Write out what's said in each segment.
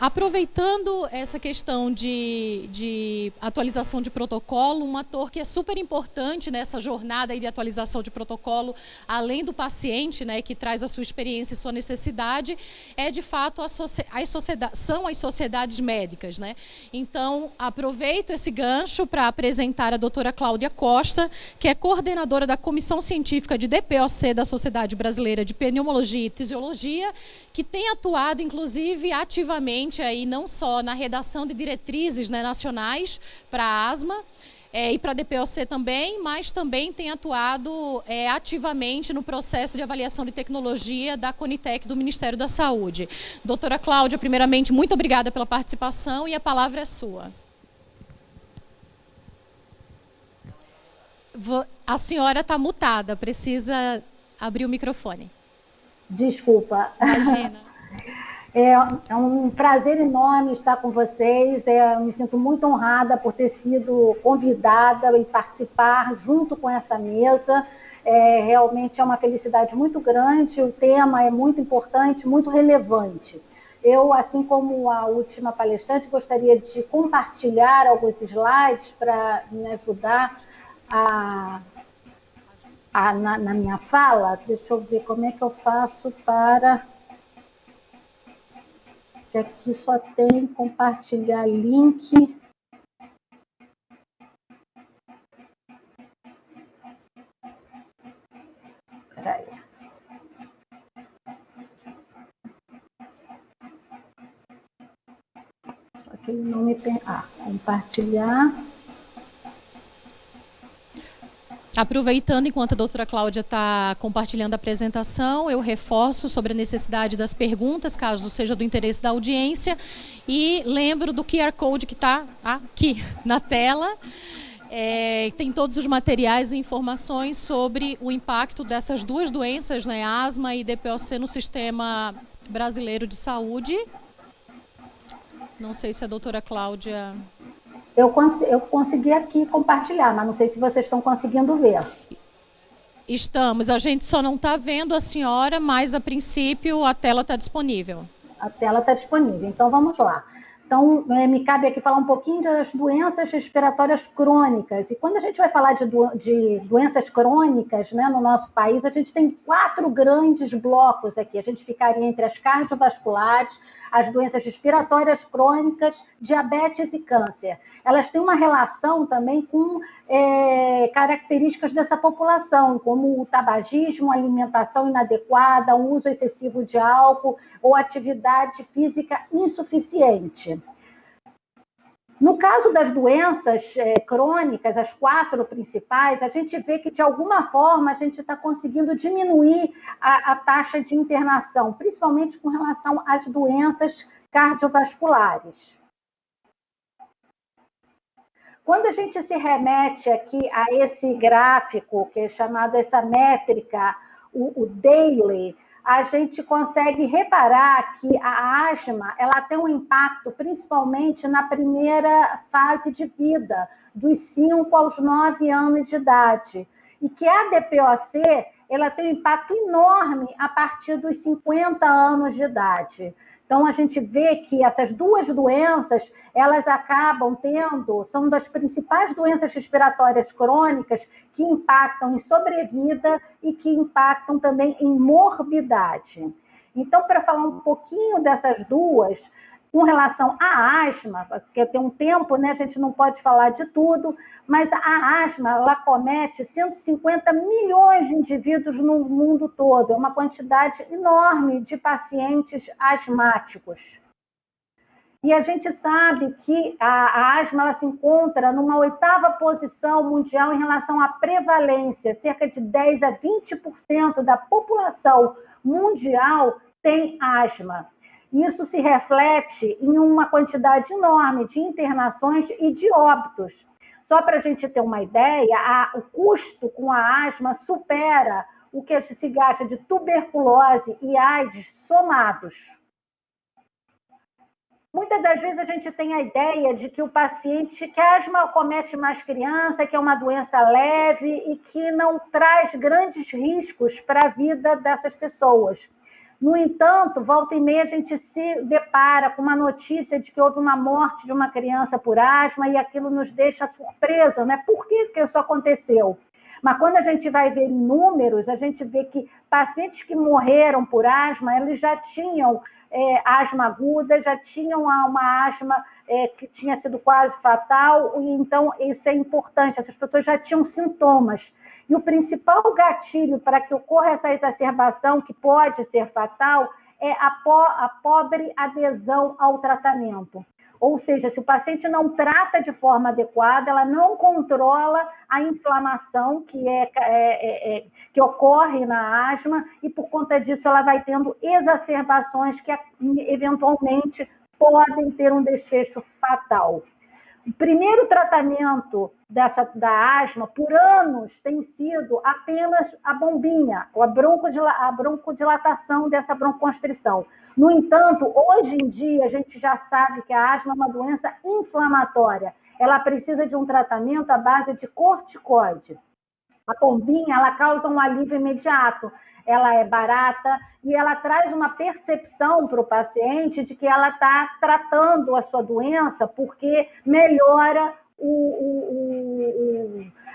Aproveitando essa questão de atualização de protocolo, um ator que é super importante nessa jornada aí de atualização de protocolo, além do paciente, né, que traz a sua experiência e sua necessidade, de fato são as sociedades médicas, né? Então, aproveito esse gancho para apresentar a doutora Cláudia Costa, que é coordenadora da Comissão Científica de DPOC da Sociedade Brasileira de Pneumologia e Fisiologia, que tem atuado, inclusive, ativamente aí, não só na redação de diretrizes, né, nacionais para a asma, e para a DPOC também, mas também tem atuado ativamente no processo de avaliação de tecnologia da Conitec do Ministério da Saúde. Doutora Cláudia, primeiramente, muito obrigada pela participação e a palavra é sua. A senhora está mutada, precisa abrir o microfone. Desculpa. Imagina. É um prazer enorme estar com vocês. Eu me sinto muito honrada por ter sido convidada e participar junto com essa mesa. Realmente é uma felicidade muito grande. O tema é muito importante, muito relevante. Eu, assim como a última palestrante, gostaria de compartilhar alguns slides para me ajudar na minha fala. Deixa eu ver como é que eu faço para... que aqui só tem compartilhar link. Espera aí. Só que ele não me... compartilhar. Aproveitando, enquanto a doutora Cláudia está compartilhando a apresentação, eu reforço sobre a necessidade das perguntas, caso seja do interesse da audiência, e lembro do QR Code que está aqui na tela. Tem todos os materiais e informações sobre o impacto dessas duas doenças, né, asma e DPOC, no sistema brasileiro de saúde. Não sei se a doutora Cláudia... Eu consegui aqui compartilhar, mas não sei se vocês estão conseguindo ver. Estamos. A gente só não está vendo a senhora, mas, a princípio, a tela está disponível. A tela está disponível. Então, vamos lá. Então, me cabe aqui falar um pouquinho das doenças respiratórias crônicas. E quando a gente vai falar de doenças crônicas, né, no nosso país, a gente tem 4 grandes blocos aqui. A gente ficaria entre as cardiovasculares, as doenças respiratórias crônicas, diabetes e câncer. Elas têm uma relação também com características dessa população, como o tabagismo, alimentação inadequada, o uso excessivo de álcool ou atividade física insuficiente. No caso das doenças crônicas, as 4 principais, a gente vê que, de alguma forma, a gente está conseguindo diminuir a taxa de internação, principalmente com relação às doenças cardiovasculares. Quando a gente se remete aqui a esse gráfico, que é chamado essa métrica, o DAILY, a gente consegue reparar que a asma ela tem um impacto principalmente na primeira fase de vida, dos 5 aos 9 anos de idade, e que a DPOC ela tem um impacto enorme a partir dos 50 anos de idade. Então, a gente vê que essas duas doenças, elas acabam são das principais doenças respiratórias crônicas que impactam em sobrevida e que impactam também em morbidade. Então, para falar um pouquinho dessas duas, com relação à asma, porque tem um tempo, né, a gente não pode falar de tudo, mas a asma, ela comete 150 milhões de indivíduos no mundo todo, é uma quantidade enorme de pacientes asmáticos. E a gente sabe que a asma ela se encontra numa 8ª posição mundial em relação à prevalência, cerca de 10 a 20% da população mundial tem asma. Isso se reflete em uma quantidade enorme de internações e de óbitos. Só para a gente ter uma ideia, o custo com a asma supera o que se gasta de tuberculose e AIDS somados. Muitas das vezes a gente tem a ideia de que que a asma comete mais criança, que é uma doença leve e que não traz grandes riscos para a vida dessas pessoas. No entanto, volta e meia a gente se depara com uma notícia de que houve uma morte de uma criança por asma e aquilo nos deixa surpreso, né? Por que isso aconteceu? Mas quando a gente vai ver em números, a gente vê que pacientes que morreram por asma, eles já tinham asma aguda, já tinham uma asma que tinha sido quase fatal, e então isso é importante, essas pessoas já tinham sintomas. E o principal gatilho para que ocorra essa exacerbação, que pode ser fatal, é a pobre adesão ao tratamento. Ou seja, se o paciente não trata de forma adequada, ela não controla a inflamação que ocorre na asma e, por conta disso, ela vai tendo exacerbações que, eventualmente, podem ter um desfecho fatal. O primeiro tratamento da asma, por anos, tem sido apenas a bombinha, a broncodilatação dessa broncoconstrição. No entanto, hoje em dia, a gente já sabe que a asma é uma doença inflamatória. Ela precisa de um tratamento à base de corticoide. A bombinha, ela causa um alívio imediato, ela é barata e ela traz uma percepção para o paciente de que ela está tratando a sua doença porque melhora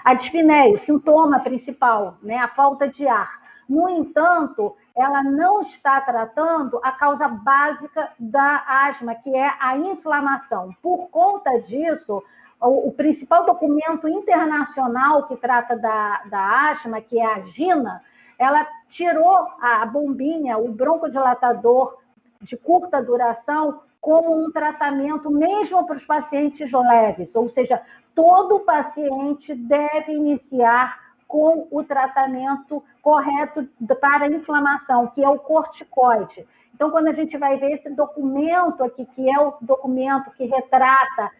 a dispneia, o sintoma principal, né? A falta de ar. No entanto, ela não está tratando a causa básica da asma, que é a inflamação. Por conta disso, o principal documento internacional que trata da asma, que é a GINA, ela tirou a bombinha, o broncodilatador de curta duração, como um tratamento mesmo para os pacientes leves, ou seja, todo paciente deve iniciar com o tratamento correto para a inflamação, que é o corticoide. Então, quando a gente vai ver esse documento aqui, que é o documento que retrata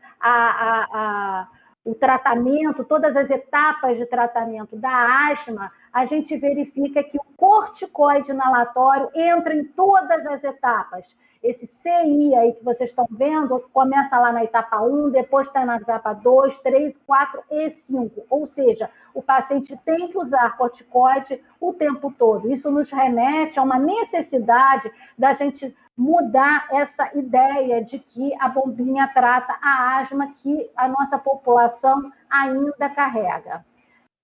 o tratamento, todas as etapas de tratamento da asma, a gente verifica que o corticoide inalatório entra em todas as etapas. Esse CI aí que vocês estão vendo, começa lá na etapa 1, depois está na etapa 2, 3, 4 e 5. Ou seja, o paciente tem que usar corticoide o tempo todo. Isso nos remete a uma necessidade da gente mudar essa ideia de que a bombinha trata a asma que a nossa população ainda carrega.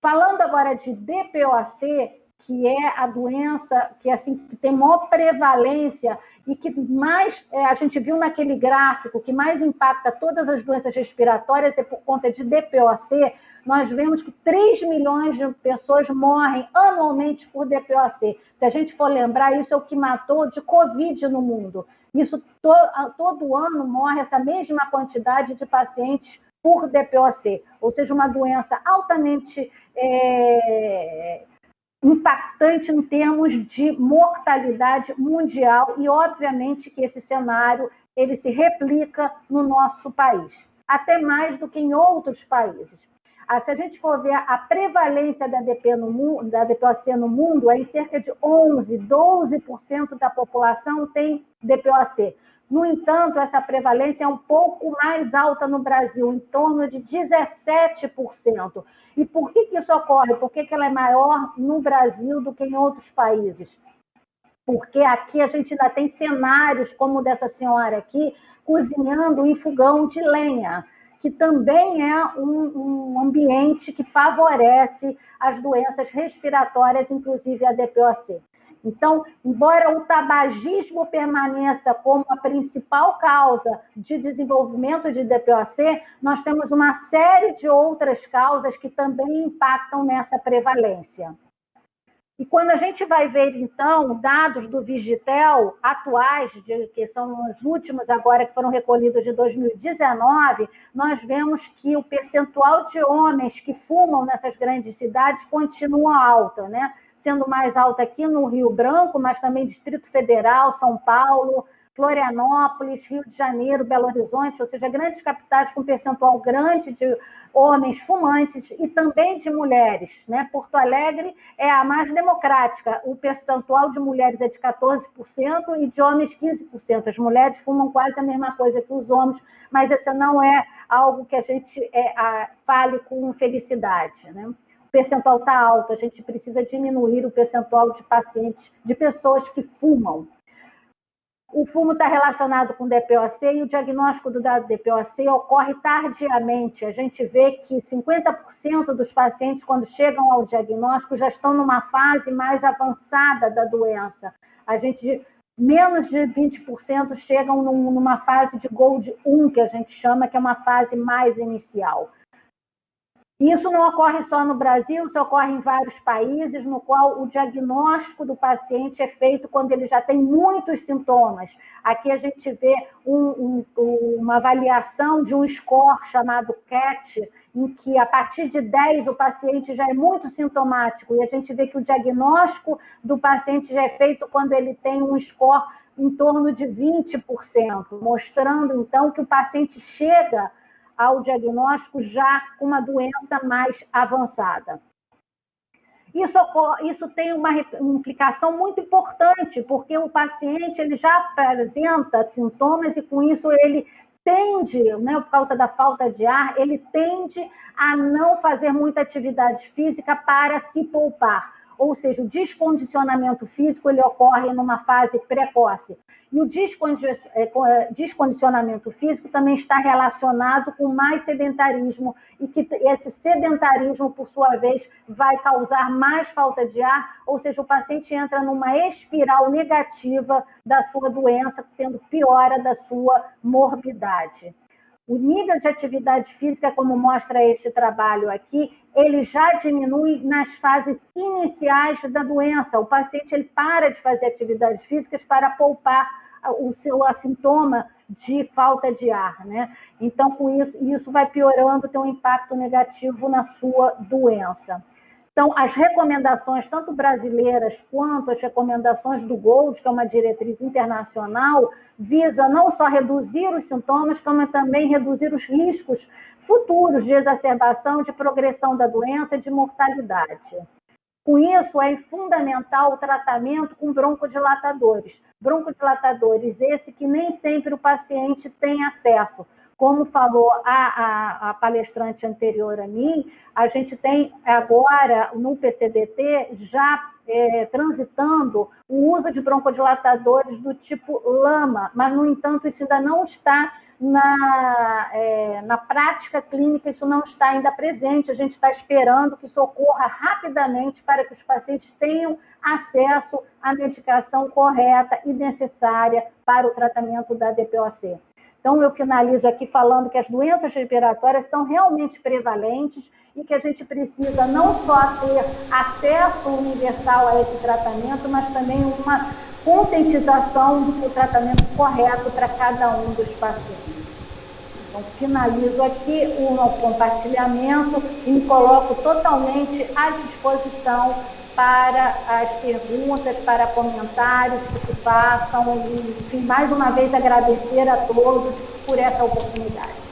Falando agora de DPOC, que é a doença que assim, tem maior prevalência e que mais, a gente viu naquele gráfico, que mais impacta todas as doenças respiratórias é por conta de DPOC, nós vemos que 3 milhões de pessoas morrem anualmente por DPOC. Se a gente for lembrar, isso é o que matou de Covid no mundo. Isso todo ano morre essa mesma quantidade de pacientes por DPOC, ou seja, uma doença altamente impactante em termos de mortalidade mundial e, obviamente, que esse cenário ele se replica no nosso país, até mais do que em outros países. Se a gente for ver a prevalência da DPOC no mundo, aí cerca de 12% da população tem DPOC. No entanto, essa prevalência é um pouco mais alta no Brasil, em torno de 17%. E por que isso ocorre? Por que ela é maior no Brasil do que em outros países? Porque aqui a gente ainda tem cenários como o dessa senhora aqui, cozinhando em fogão de lenha, que também é um ambiente que favorece as doenças respiratórias, inclusive a DPOC. Então, embora o tabagismo permaneça como a principal causa de desenvolvimento de DPOC, nós temos uma série de outras causas que também impactam nessa prevalência. E quando a gente vai ver, então, dados do Vigitel atuais, que são os últimos agora que foram recolhidos de 2019, nós vemos que o percentual de homens que fumam nessas grandes cidades continua alto, né? Sendo mais alta aqui no Rio Branco, mas também Distrito Federal, São Paulo, Florianópolis, Rio de Janeiro, Belo Horizonte, ou seja, grandes capitais com percentual grande de homens fumantes e também de mulheres, né? Porto Alegre é a mais democrática, o percentual de mulheres é de 14% e de homens 15%. As mulheres fumam quase a mesma coisa que os homens, mas esse não é algo que a gente fale com felicidade, né? percentual está alto, a gente precisa diminuir o percentual de pacientes, de pessoas que fumam. O fumo está relacionado com DPOC e o diagnóstico do DPOC ocorre tardiamente. A gente vê que 50% dos pacientes, quando chegam ao diagnóstico, já estão numa fase mais avançada da doença. Menos de 20% chegam numa fase de GOLD 1, que a gente chama, que é uma fase mais inicial. Isso não ocorre só no Brasil, isso ocorre em vários países, no qual o diagnóstico do paciente é feito quando ele já tem muitos sintomas. Aqui a gente vê uma avaliação de um score chamado CAT, em que a partir de 10 o paciente já é muito sintomático, e a gente vê que o diagnóstico do paciente já é feito quando ele tem um score em torno de 20%, mostrando então que o paciente chega ao diagnóstico já com uma doença mais avançada. Isso tem uma implicação muito importante, porque o paciente ele já apresenta sintomas e, com isso, ele tende, né, por causa da falta de ar, ele tende a não fazer muita atividade física para se poupar. Ou seja, o descondicionamento físico ele ocorre numa fase precoce. E o descondicionamento físico também está relacionado com mais sedentarismo, e que esse sedentarismo, por sua vez, vai causar mais falta de ar, ou seja, o paciente entra numa espiral negativa da sua doença, tendo piora da sua morbidade. O nível de atividade física, como mostra este trabalho aqui, ele já diminui nas fases iniciais da doença. O paciente ele para de fazer atividades físicas para poupar o seu sintoma de falta de ar, né? Então, com isso vai piorando, tem um impacto negativo na sua doença. Então, as recomendações, tanto brasileiras quanto as recomendações do GOLD, que é uma diretriz internacional, visa não só reduzir os sintomas, como também reduzir os riscos futuros de exacerbação, de progressão da doença e de mortalidade. Com isso, é fundamental o tratamento com broncodilatadores. Broncodilatadores, esse que nem sempre o paciente tem acesso. Como falou a palestrante anterior a mim, a gente tem agora, no PCDT, já transitando o uso de broncodilatadores do tipo LAMA, mas, no entanto, isso ainda não está na prática clínica, isso não está ainda presente. A gente está esperando que isso ocorra rapidamente para que os pacientes tenham acesso à medicação correta e necessária para o tratamento da DPOC. Então, eu finalizo aqui falando que as doenças respiratórias são realmente prevalentes e que a gente precisa não só ter acesso universal a esse tratamento, mas também uma conscientização do tratamento correto para cada um dos pacientes. Então, finalizo aqui o compartilhamento e me coloco totalmente à disposição para as perguntas, para comentários que se façam. E, enfim, mais uma vez agradecer a todos por essa oportunidade.